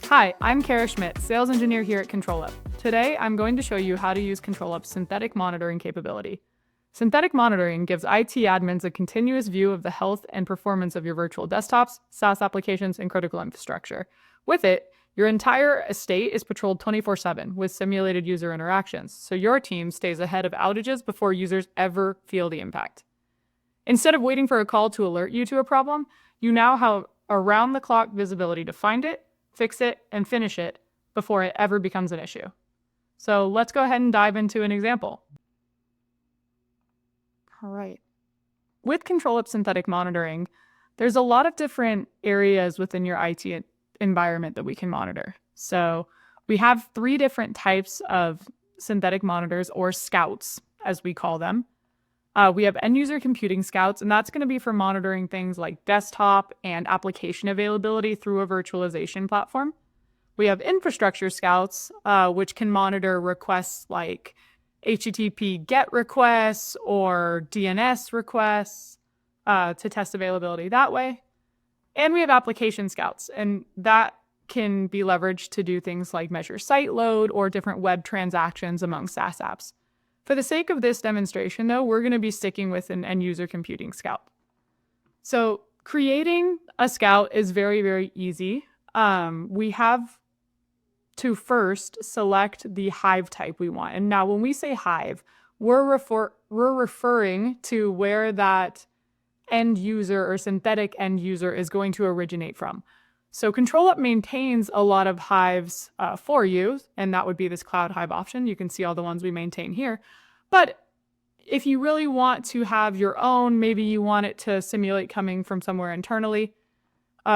Hi, I'm Schmidt, sales engineer here at ControlUp. Today, I'm going to show you how to use ControlUp's synthetic monitoring capability. Synthetic monitoring gives IT admins a continuous view of the health and performance of your virtual desktops, SaaS applications, and critical infrastructure. With it, your entire estate is patrolled 24/7 with simulated user interactions, so your team stays ahead of outages before users ever feel the impact. Instead of waiting for a call to alert you to a problem, you now have around-the-clock visibility to find it, fix it, and finish it before it ever becomes an issue. So let's go ahead and dive into an example. All right. With ControlUp's synthetic monitoring, there's a lot of different areas within your IT environment that we can monitor. So we have 3 different types of synthetic monitors, or scouts, as we call them. We have end-user computing scouts, and that's going to be for monitoring things like desktop and application availability through a virtualization platform. We have infrastructure scouts, which can monitor requests like HTTP GET requests or DNS requests to test availability that way. And we have application scouts, and that can be leveraged to do things like measure site load or different web transactions among SaaS apps. For the sake of this demonstration, though, we're going to be sticking with an end-user computing scout. So creating a scout is very, very easy. We have to first select the Hive type we want. And now when we say Hive, we're referring to where that end user or synthetic end user is going to originate from. So ControlUp maintains a lot of Hives for you, and that would be this Cloud Hive option. You can see all the ones we maintain here. But if you really want to have your own, maybe you want it to simulate coming from somewhere internally,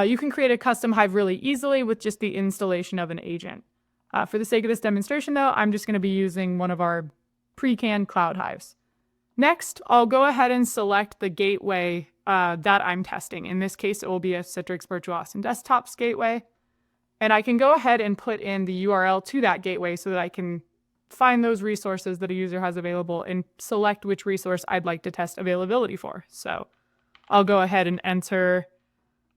you can create a custom Hive really easily with just the installation of an agent. For the sake of this demonstration, though, I'm just going to be using one of our pre-canned Cloud Hives. Next, I'll go ahead and select the gateway that I'm testing. In this case, it will be a Citrix Virtual Austin Desktops gateway. And I can go ahead and put in the URL to that gateway so that I can find those resources that a user has available and select which resource I'd like to test availability for. So I'll go ahead and enter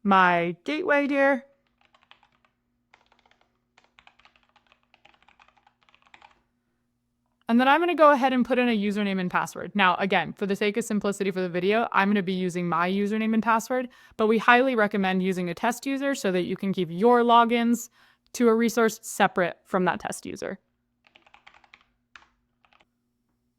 my gateway here. And then I'm going to go ahead and put in a username and password. Now, again, for the sake of simplicity for the video, I'm going to be using my username and password, but we highly recommend using a test user so that you can keep your logins to a resource separate from that test user.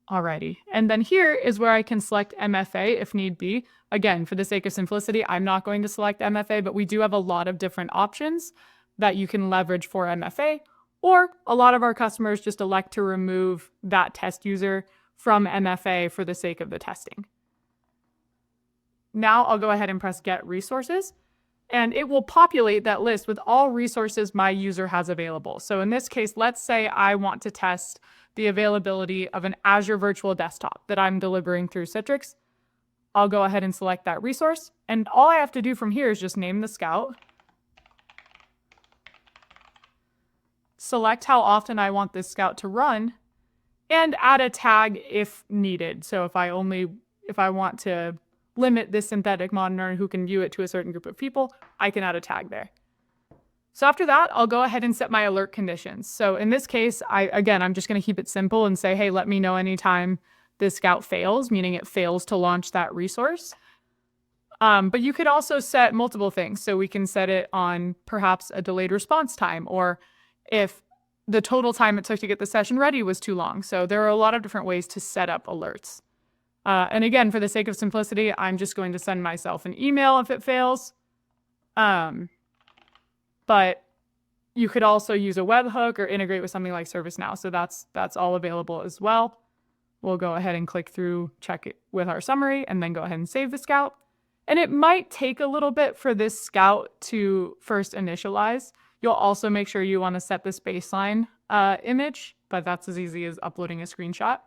Alrighty, and then here is where I can select MFA if need be. Again, for the sake of simplicity, I'm not going to select MFA, but we do have a lot of different options that you can leverage for MFA. Or a lot of our customers just elect to remove that test user from MFA for the sake of the testing. Now I'll go ahead and press Get Resources, and it will populate that list with all resources my user has available. So in this case, let's say I want to test the availability of an Azure Virtual Desktop that I'm delivering through Citrix. I'll go ahead and select that resource, and all I have to do from here is just name the scout, select how often I want this scout to run, and add a tag if needed. So if I want to limit this synthetic monitor who can view it to a certain group of people, I can add a tag there. So after that, I'll go ahead and set my alert conditions. So in this case, I'm just going to keep it simple and say, hey, let me know anytime this scout fails, meaning it fails to launch that resource. But you could also set multiple things. So we can set it on perhaps a delayed response time, or if the total time it took to get the session ready was too long. So there are a lot of different ways to set up alerts. And again, for the sake of simplicity, I'm just going to send myself an email if it fails. But you could also use a webhook or integrate with something like ServiceNow. So that's all available as well. We'll go ahead and click through, check it with our summary, and then go ahead and save the scout. And it might take a little bit for this scout to first initialize. You'll also make sure you want to set this baseline image, but that's as easy as uploading a screenshot.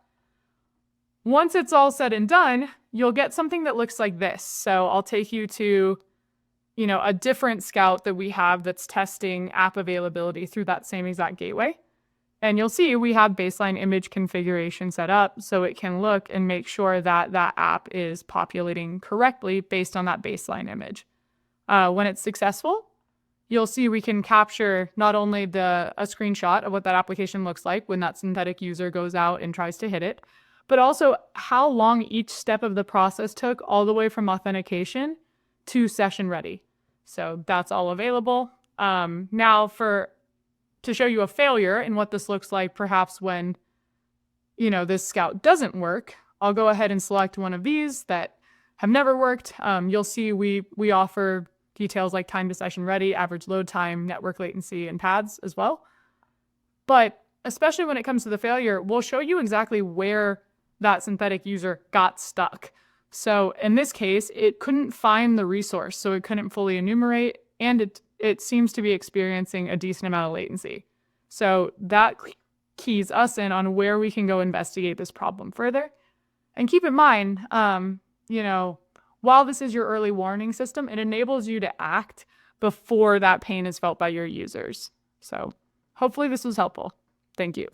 Once it's all said and done, you'll get something that looks like this. So I'll take you to, a different scout that we have that's testing app availability through that same exact gateway. And you'll see we have baseline image configuration set up so it can look and make sure that that app is populating correctly based on that baseline image. When it's successful, you'll see we can capture not only a screenshot of what that application looks like when that synthetic user goes out and tries to hit it, but also how long each step of the process took all the way from authentication to session ready. So that's all available. Now to show you a failure and what this looks like perhaps when, this scout doesn't work, I'll go ahead and select one of these that have never worked. You'll see we offer details like time to session ready, average load time, network latency, and paths as well. But especially when it comes to the failure, we'll show you exactly where that synthetic user got stuck. So in this case, it couldn't find the resource, so it couldn't fully enumerate, and it seems to be experiencing a decent amount of latency. So that keys us in on where we can go investigate this problem further. And keep in mind, while this is your early warning system, it enables you to act before that pain is felt by your users. So hopefully this was helpful. Thank you.